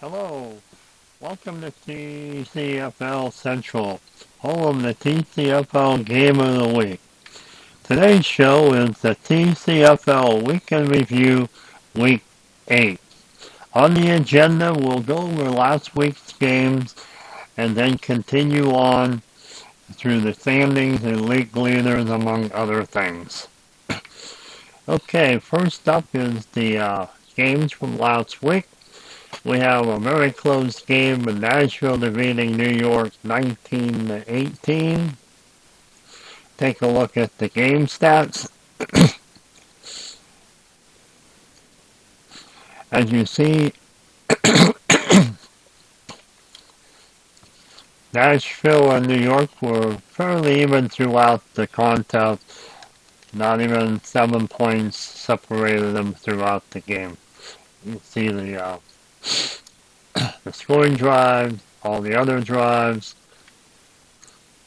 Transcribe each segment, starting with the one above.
Hello, welcome to TCFL Central, home of the TCFL Game of the Week. Today's show is the TCFL Weekend Review Week 8. On the agenda, we'll go over last week's games and then continue on through the standings and league leaders, among other things. Okay, first up is the games from last week. We have a very close game with Nashville defeating New York 19-18. Take a look at the game stats. As you see, Nashville and New York were fairly even throughout the contest. Not even 7 points separated them throughout the game. You see the scoring drives, all the other drives.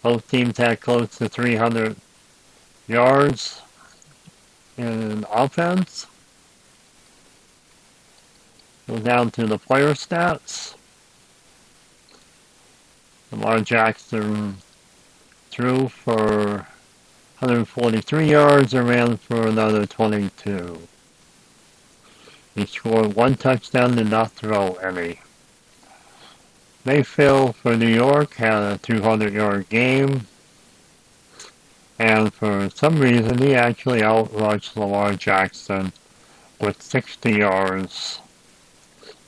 Both teams had close to 300 yards in offense. Go down to the player stats. Lamar Jackson threw for 143 yards and ran for another 22. He scored one touchdown, did not throw any. Mayfield for New York had a 200-yard game, and for some reason he actually outrushed Lamar Jackson with 60 yards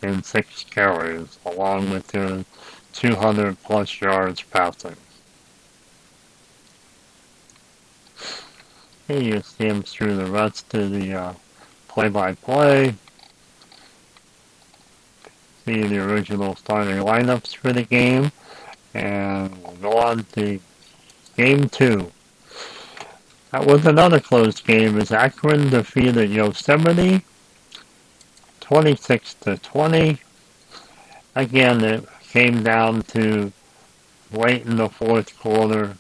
in 6 carries, along with his 200 plus yards passing. Here you see him through the rest of the play-by-play. See the original starting lineups for the game, and we'll go on to game 2. That was another close game as Akron defeated Yosemite 26-20. Again, it came down to late in the fourth quarter.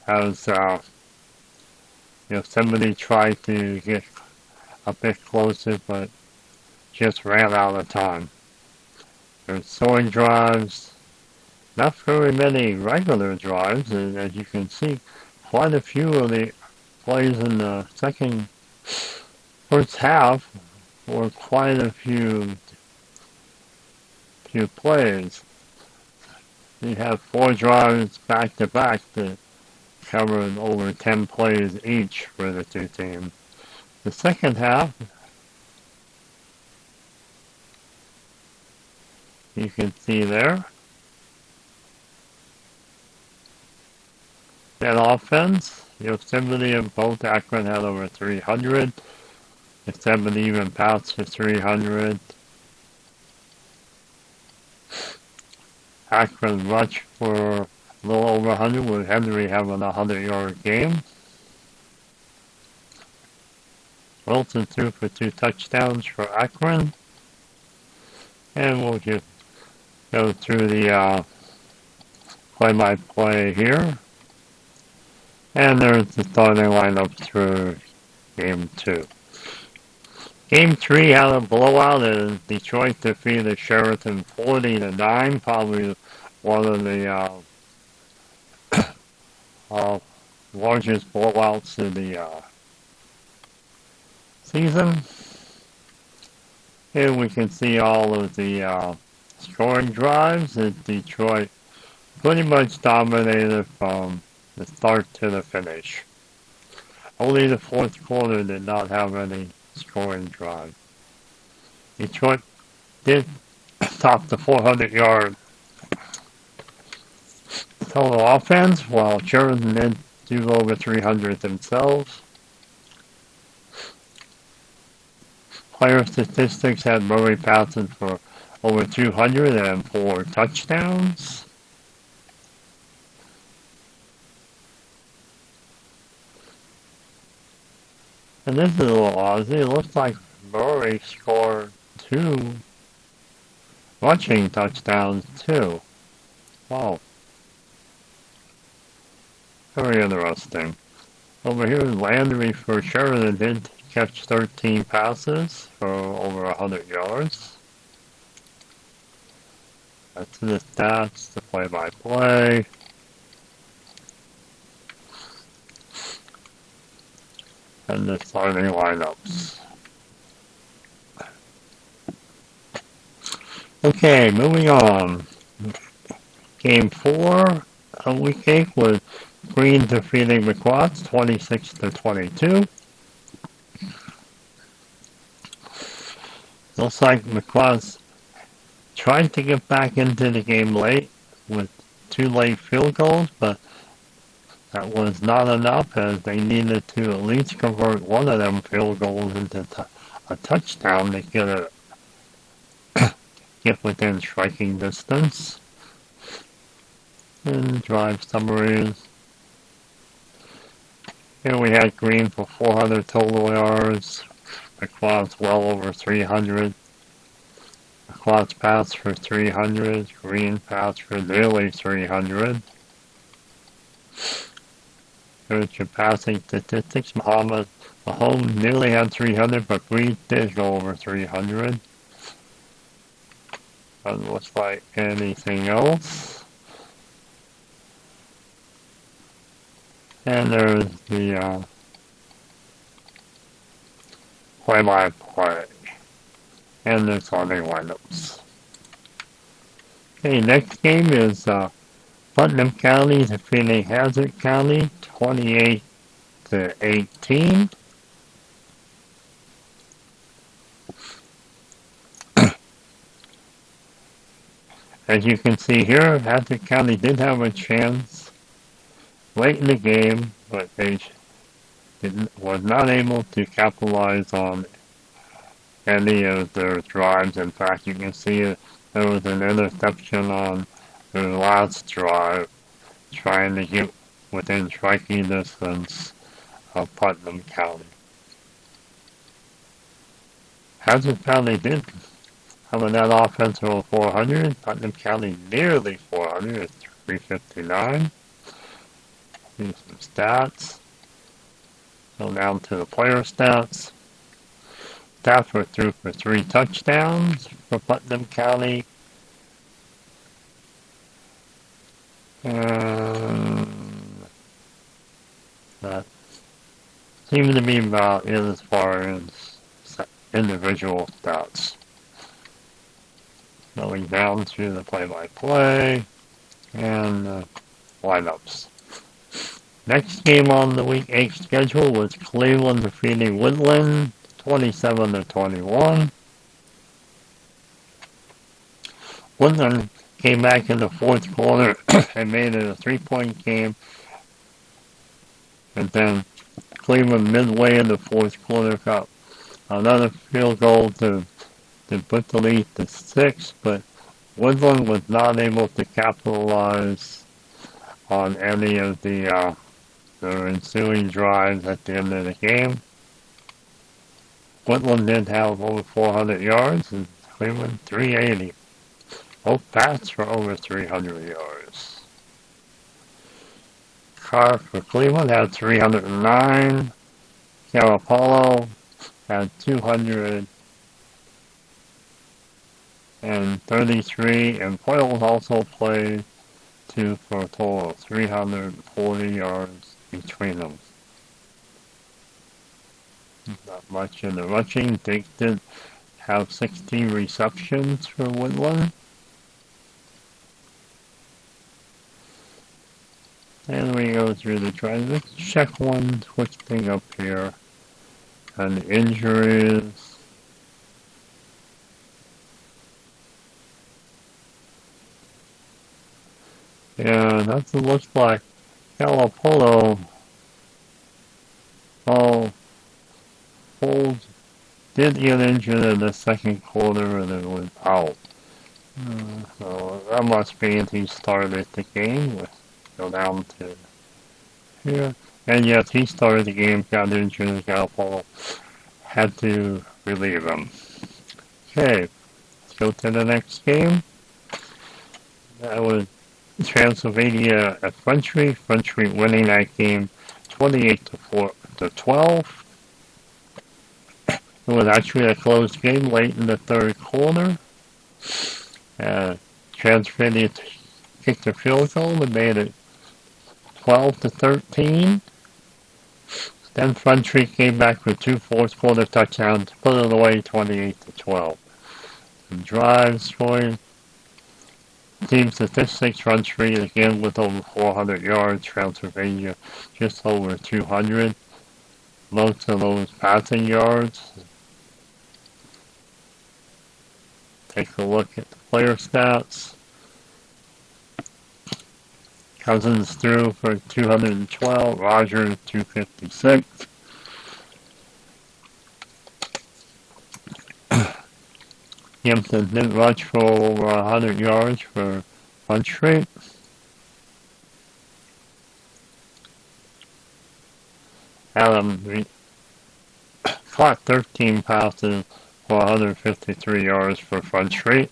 As Yosemite tried to get a bit closer, but just ran out of time. There's scoring drives, not very many regular drives, and as you can see, quite a few of the plays in the first half were quite a few plays. You have 4 drives back to back that covered over 10 plays each for the two teams. The second half, you can see there, that offense, Yosemite and both Akron had over 300. Yosemite even passed for 300. Akron rushed for a little over 100, with Henry having a 100-yard game. Wilson threw for 2 touchdowns for Akron. And we'll just go through the play-by-play here. And there's the starting lineups for Game 2. Game 3 had a blowout as Detroit defeated Sheraton 40-9, probably one of the largest blowouts of the season. Here we can see all of the scoring drives that Detroit pretty much dominated from the start to the finish. Only the fourth quarter did not have any scoring drive. Detroit did top the 400-yard total offense, while Sheridan did do over 300 themselves. Player statistics had Murray passing for over 200 and 4 touchdowns. And this is a little odd. It looks like Murray scored 2 rushing touchdowns too. Wow. Very interesting. Over here, Landry for Sheridan did catch 13 passes for over 100 yards. That's the stats, the play-by-play. And the starting lineups. Okay, moving on. Game 4 of Week 8 was Green defeating McQuads 26-22. Looks like McQuads tried to get back into the game late with 2 late field goals, but that was not enough as they needed to at least convert one of them field goals into a touchdown to get within striking distance. And drive summaries. Here we had Green for 400 total yards. McQuads well over 300. McQuads passed for 300. Green passed for nearly 300. Here's your passing statistics. Mahomes nearly had 300, but Green did go over 300. Doesn't look like anything else. And there's the play-by-play and the starting lineups. Okay, next game is Putnam County defeating Hazard County 28-18. As you can see here, Hazard County did have a chance late in the game, but they was not able to capitalize on any of their drives. In fact, you can see there was an interception on their last drive, trying to get within striking distance of Putnam County. Hazard County did have a net offense of 400. Putnam County nearly 400 at 359. Here's some stats. Go down to the player stats. Stats were through for 3 touchdowns for Putnam County. That seems to be about it as far as individual stats. Going down through the play-by-play and lineups. Next game on the Week 8 schedule was Cleveland defeating Woodland 27-21. Woodland came back in the fourth quarter and made it a 3-point game. And then Cleveland midway in the fourth quarter got another field goal to put the lead to 6, but Woodland was not able to capitalize on any of the ensuing drives at the end of the game. Woodland did have over 400 yards and Cleveland 380. Both bats for over 300 yards. Carr for Cleveland had 309. Carapolo had 233, and Foyles also played 2 for a total of 340 yards between them. Not much in the rushing. They did have 16 receptions for Woodland. And we go through the drive. Let's check one quick thing up here. And injuries. Yeah, that's what it looks like. Calapolo. Holds did get injured in the second quarter and then was out. So that must be he started the game. Let's go down to here. And yes, he started the game, got injured, and Calapolo had to relieve him. Okay, let's go to the next game. That was Transylvania at Frenchry. Frenchry winning that game 28-12. It was actually a close game late in the third quarter. Transfitty kicked a field goal and made it 12-13. Then Front Street came back with two fourth quarter touchdowns to put it away 28-12. And drives scoring. Team statistics: Front Street again with over 400 yards. Transylvania just over 200. Most of those passing yards. Take a look at the player stats. Cousins threw for 212. Rogers 256. Hampton didn't rush for over 100 yards for Front Street. Adam caught 13 passes for 153 yards for Front Street.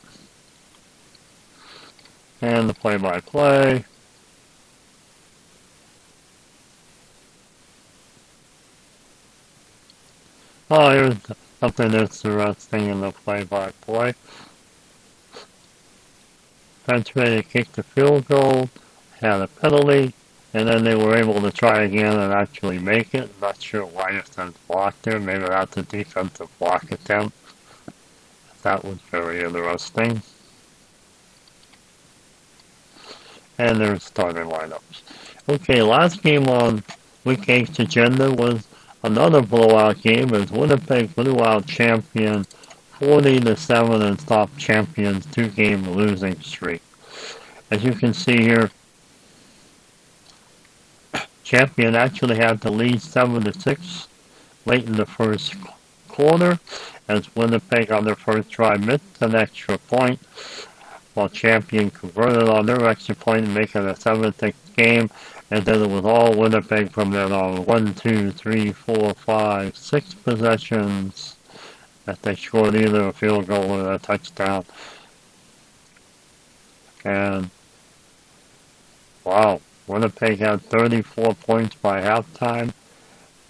And the play-by-play. Oh, here's something interesting in the play-by-play. Front Street kicked the field goal, had a penalty, and then they were able to try again and actually make it. Not sure why it's blocked there. Maybe that's a defensive block attempt. That was very interesting. And their starting lineups. Okay, last game on Week 8's agenda was another blowout game as Winnipeg blew out Champion 40-7 and stopped Champion's two-game losing streak. As you can see here, Champion actually had to lead 7-6 late in the first quarter as Winnipeg on their first drive missed an extra point, while Champion converted on their extra point and make it a 7-6 game, and then it was all Winnipeg from then on. 1, 2, 3, 4, 5, 6 possessions that they scored either a field goal or a touchdown. And wow, Winnipeg had 34 points by halftime,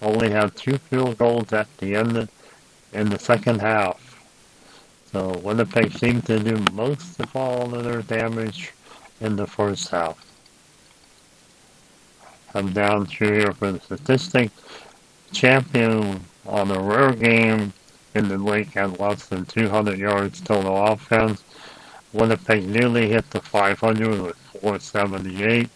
only had 2 field goals at the end in the second half. So Winnipeg seemed to do most of all of their damage in the first half. I'm down through here for the statistics. Champion on a rare game in the league had less than 200 yards total offense. Winnipeg nearly hit the 500 with 478.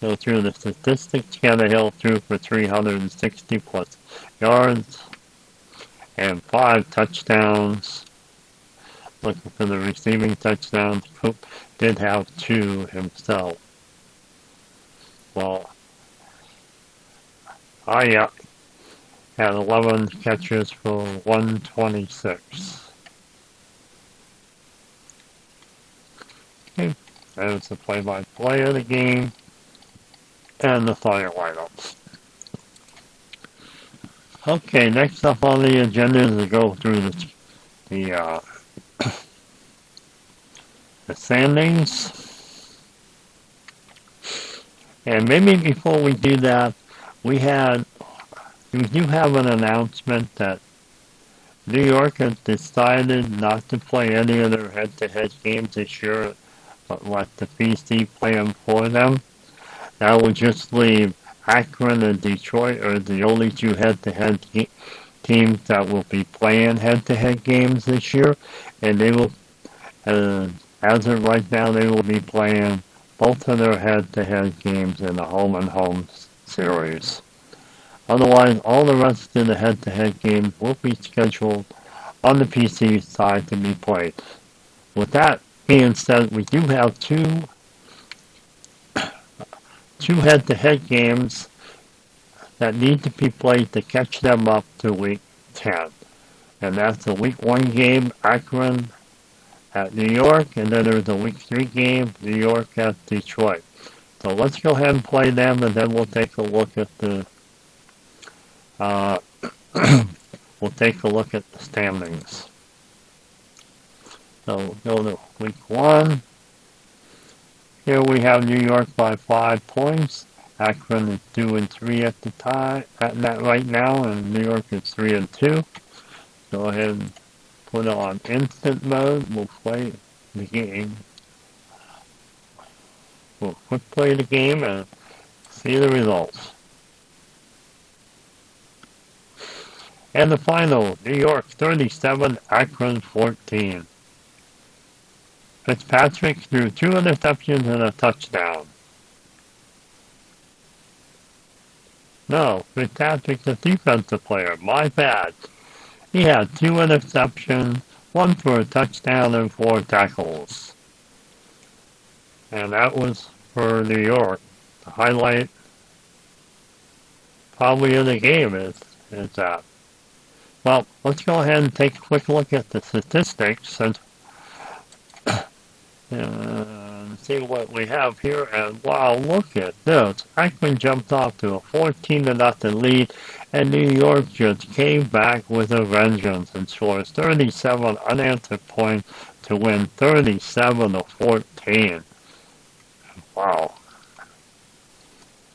Go through the statistics. Tannehill threw for 360 plus yards and 5 touchdowns. Looking for the receiving touchdowns. Coop did have 2 himself. Well, I had 11 catches for 126. Okay, there's the play-by-play of the game and the starting lineups. Okay, next up on the agenda is to go through the standings. And maybe before we do that, we do have an announcement that New York has decided not to play any of their head-to-head games this year, but let the PC play them for them. That would just leave Akron and Detroit are the only 2 head-to-head teams that will be playing head-to-head games this year, and they will, as of right now, they will be playing both of their head-to-head games in the home-and-home series. Otherwise, all the rest of the head-to-head games will be scheduled on the PC side to be played. With that being said, we do have two head-to-head games that need to be played to catch them up to Week 10. And that's the Week 1 game, Akron at New York, and then there's a Week 3 game, New York at Detroit. So let's go ahead and play them, and then we'll take a look at the standings. So we'll go to Week 1. Here we have New York by 5 points, Akron is 2-3 at the time, at that right now, and New York is 3-2. Go ahead and put it on instant mode. We'll play the game. We'll quick play the game and see the results. And the final, New York 37, Akron 14. Fitzpatrick threw 2 interceptions and a touchdown. No, Fitzpatrick, the defensive player. My bad. He had 2 interceptions, 1 for a touchdown and 4 tackles. And that was for New York. The highlight probably of the game is that. Well, let's go ahead and take a quick look at the statistics and see what we have here. And wow, look at this. Akron jumped off to a 14-0 lead, and New York just came back with a vengeance and scores 37 unanswered points to win 37-14. Wow.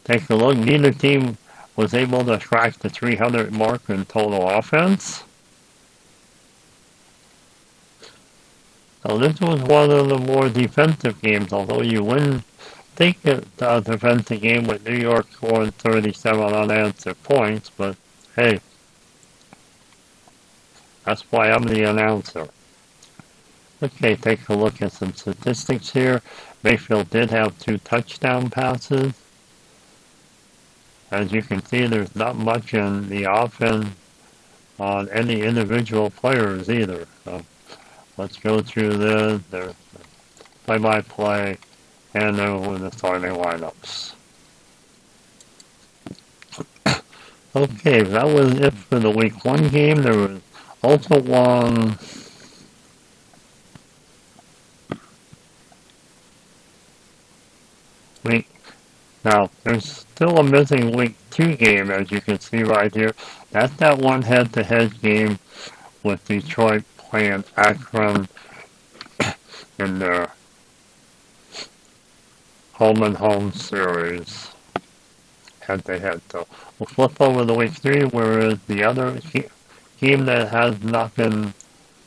Take a look. Neither team was able to crack the 300 mark in total offense. So this was one of the more defensive games, although you wouldn't think it's a defensive game with New York scoring 37 unanswered points, but hey, that's why I'm the announcer. Okay, take a look at some statistics here. Mayfield did have 2 touchdown passes. As you can see, there's not much in the offense on any individual players either. So let's go through this. There's play-by-play, and then the starting lineups. Okay, that was it for the Week 1 game. There was also one week. Now, there's still a missing Week 2 game, as you can see right here. That's that one head-to-head game with Detroit playing Akron in their home-and-home series. Head-to-head. So we'll flip over to Week 3, whereas the other game that has not been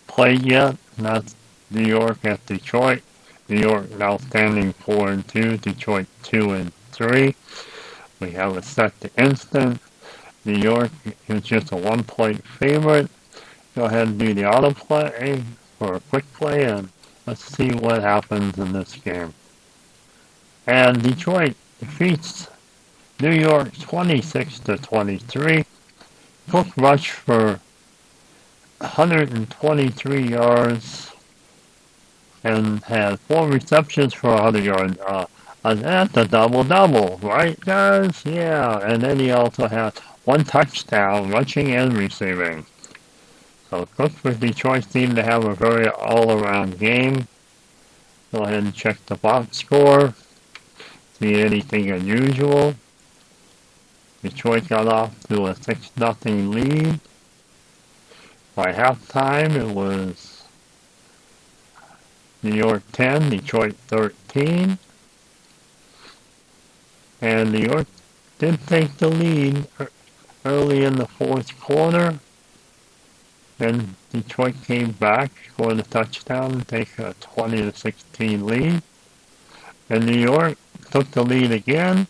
played yet, and that's New York at Detroit. New York now standing 4-2, Detroit 2-3. We have it set to instant. New York is just a 1-point favorite. Go ahead and do the autoplay for a quick play, and let's see what happens in this game. And Detroit defeats New York 26-23. Cook rushed for 123 yards and had 4 receptions for 100 yards. That's a double-double, right, guys? Yeah, and then he also had 1 touchdown, rushing and receiving. So Cook for Detroit seemed to have a very all-around game. Go ahead and check the box score. See anything unusual. Detroit got off to a 6-0 lead. By halftime, it was New York 10, Detroit 13. And New York did take the lead early in the 4th quarter. Then Detroit came back, scored a touchdown, and take a 20-16 lead. And New York took the lead again.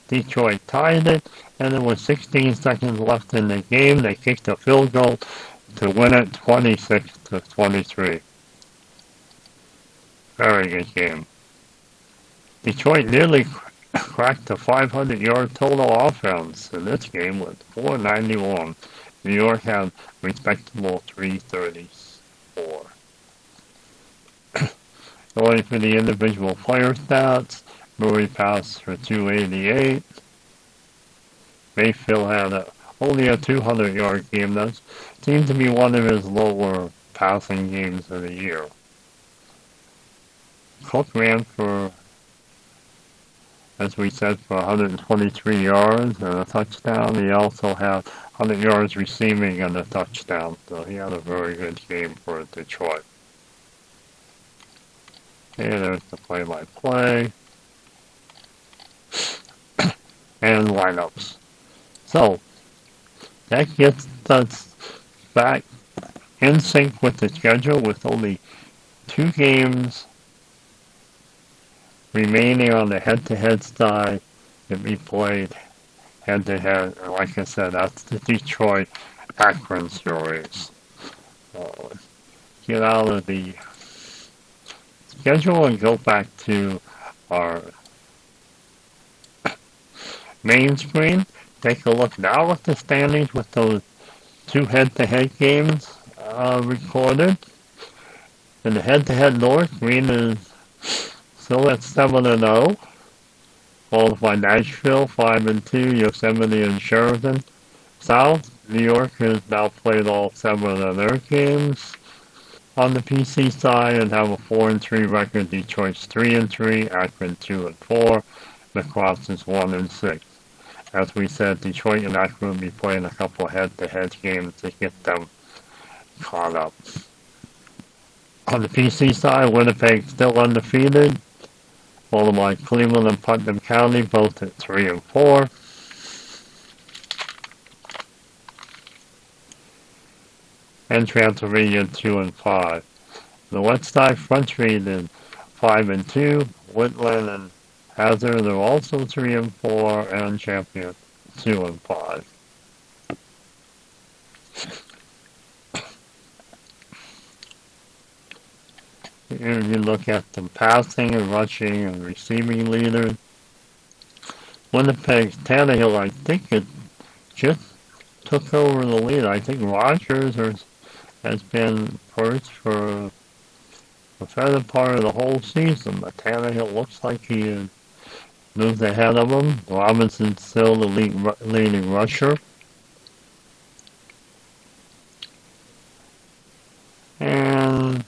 Detroit tied it, and there was 16 seconds left in the game. They kicked a field goal to win it 26-23. Very good game. Detroit nearly cracked the 500-yard total offense in this game with 491. New York had respectable 334. Going for the individual player stats, Murray passed for 288. Mayfield had only a 200-yard game. That seemed to be one of his lower passing games of the year. Cook ran for, as we said, for 123 yards and a touchdown. He also had 100 yards receiving and a touchdown. So he had a very good game for Detroit. And there's the play-by-play. and lineups. So that gets us back in sync with the schedule with only 2 games remaining on the head-to-head side to be played head-to-head. And like I said, that's the Detroit Akron series. So get out of the schedule and go back to our main screen. Take a look now at the standings with those 2 head-to-head games recorded. In the head-to-head North, Green is still at 7-0, followed by Nashville 5-2, Yosemite and Sheridan. South, New York has now played all 7 of their games on the PC side and have a 4-3 record. Detroit's 3-3, Akron 2-4, Lacrosse is 1-6. As we said, Detroit and Akron will be playing a couple head-to-head games to get them caught up. On the PC side, Winnipeg still undefeated, followed by Cleveland and Putnam County, both at 3-4. And Transylvania 2-5. The West Side Front Street is 5-2. Whitland and Hazard are also 3-4, and Champion 2-5. Here you look at the passing and rushing and receiving leaders. Winnipeg's Tannehill, I think it just took over the lead. I think Rogers has been first for the better part of the whole season, but Tannehill looks like he has moved ahead of him. Robinson's still the leading rusher. And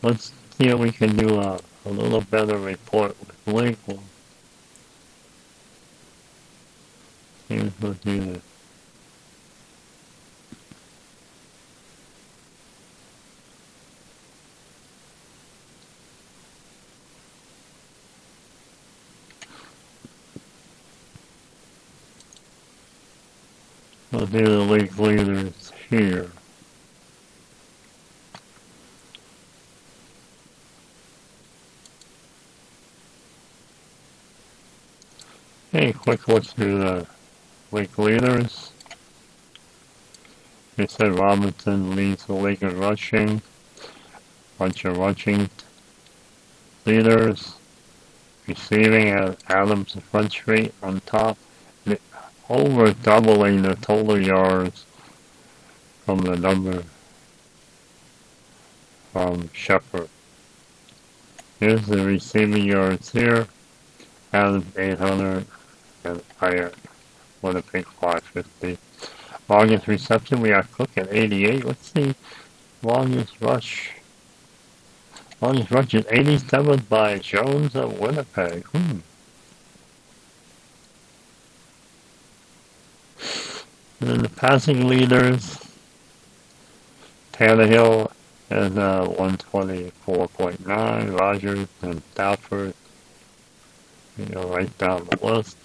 let's see if we can do a little better report with Link. We'll see if we'll do this. We'll do the league leaders here. Hey, quick look through the league leaders. They said Robinson leads the league in rushing. Bunch of rushing leaders. Receiving at Adams and Front Street on top. Over doubling the total yards from the number from Shepard. Here's the receiving yards here. Adams 800 and higher. Winnipeg 550. Longest reception, we have Cook at 88. Let's see. Longest rush. Longest rush is 87 by Jones of Winnipeg. And then the passing leaders, Tannehill has 124.9, Rogers and Stafford, right down the list.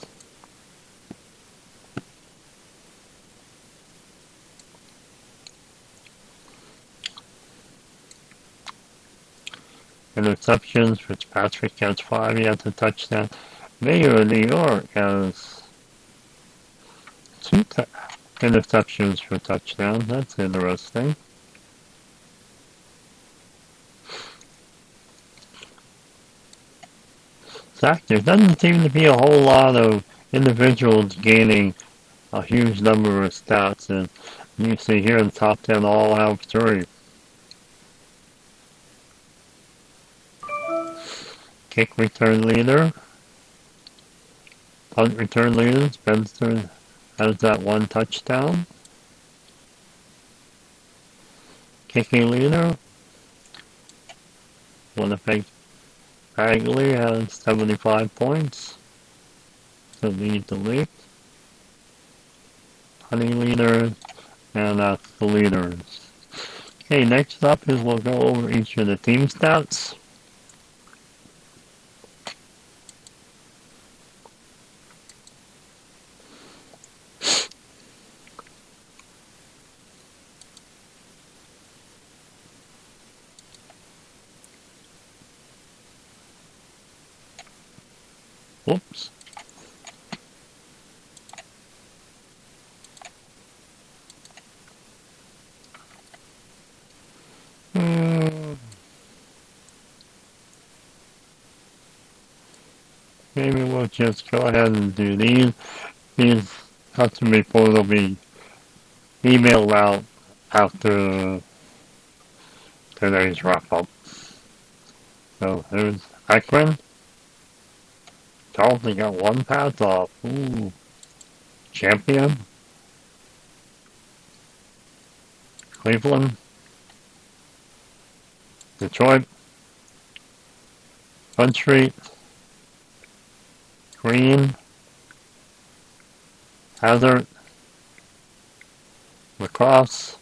Interceptions, Fitzpatrick has 5, he has a touchdown. Mayor of New York has 2 interceptions for touchdowns. That's interesting. Zach, there doesn't seem to be a whole lot of individuals gaining a huge number of stats, and you see here in the top 10 all have 3. Kick return leader. Punt return leader, Spencer has that 1 touchdown. Kicking leader, Winnipeg Bagley has 75 points to lead the league. Punting leaders, and that's the leaders. Okay, next up is we'll go over each of the team stats. Whoops. Maybe we'll just go ahead and do these. These custom reports will be emailed out after today's wrap up. So there's Akron. Charles, got one pass off. Ooh. Champion. Cleveland. Detroit. Front Street. Green. Hazard. Lacrosse.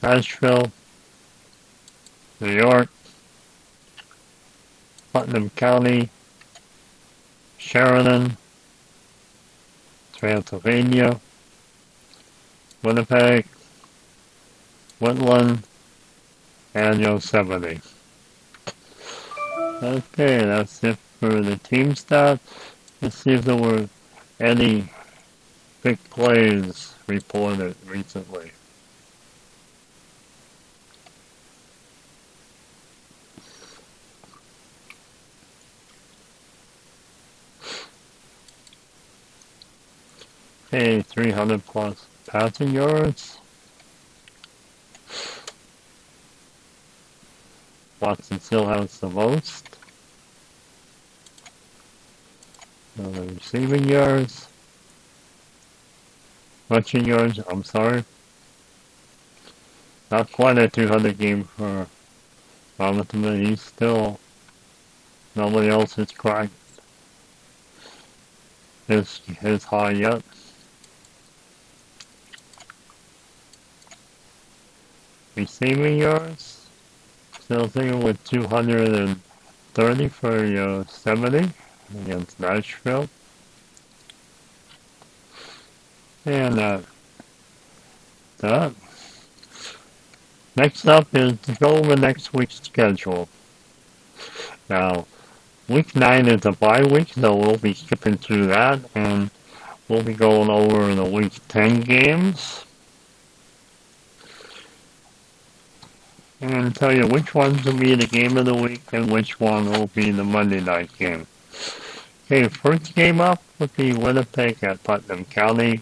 Nashville. New York. Putnam County. Sheridan. Transylvania. Winnipeg. Whitland. And Yosemite. Okay, that's it for the team stats. Let's see if there were any big plays reported recently. Okay, 300 plus passing yards. Watson still has the most. The receiving yards. Rushing yards, I'm sorry. Not quite a 200 game for Robinson, but he's still, nobody else has cracked his high yet. Receiving yards, still thinking with 230 for Yosemite against Nashville. And that. Next up is to go over next week's schedule. Now, week 9 is a bye week, so we'll be skipping through that, and we'll be going over the week 10 games. And tell you which ones will be the game of the week and which one will be the Monday night game. Okay, first game up will be Winnipeg at Putnam County.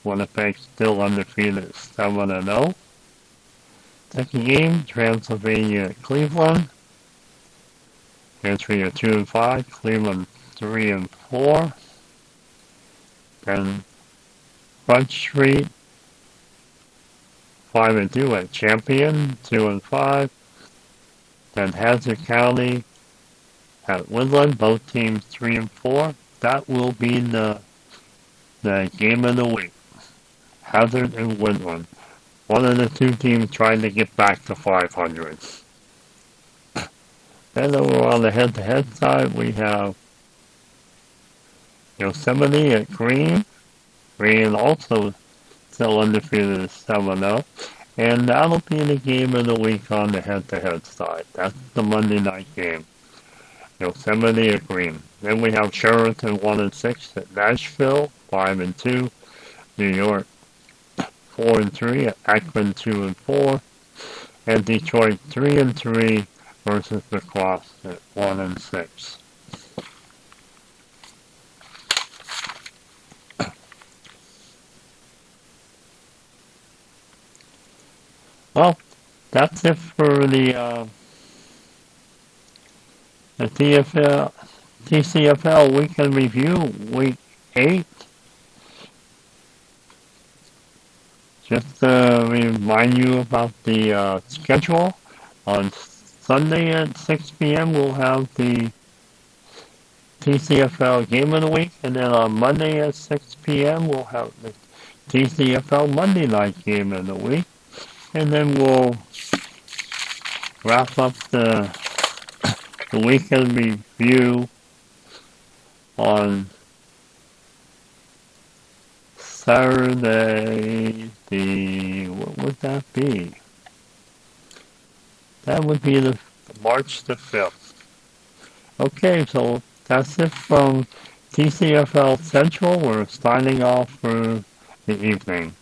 Winnipeg still undefeated 7-0. Second game, Transylvania at Cleveland. Transylvania 2-5, Cleveland 3-4. Then Front Street 5-2 at Champion, 2-5. Then Hazard County at Woodland, both teams 3-4. That will be the game of the week. Hazard and Woodland. One of the two teams trying to get back to 500. Then over on the head-to-head side, we have Yosemite at Green. Green also still undefeated at 7-0. And that'll be the game of the week on the head-to-head side. That's the Monday night game. Yosemite at Green. Then we have Sheraton 1-6 at Nashville, 5-2. New York 4-3 at Akron 2-4. And Detroit 3-3 versus the Cross at 1-6. Well, that's it for the TCFL Weekend Review, Week 8. Just to remind you about the schedule. On Sunday at 6 p.m. we'll have the TCFL Game of the Week, and then on Monday at 6 p.m. we'll have the TCFL Monday Night Game of the Week. And then we'll wrap up the weekend review on Saturday, what would that be? That would be the March the 5th. Okay, so that's it from TCFL Central. We're signing off for the evening.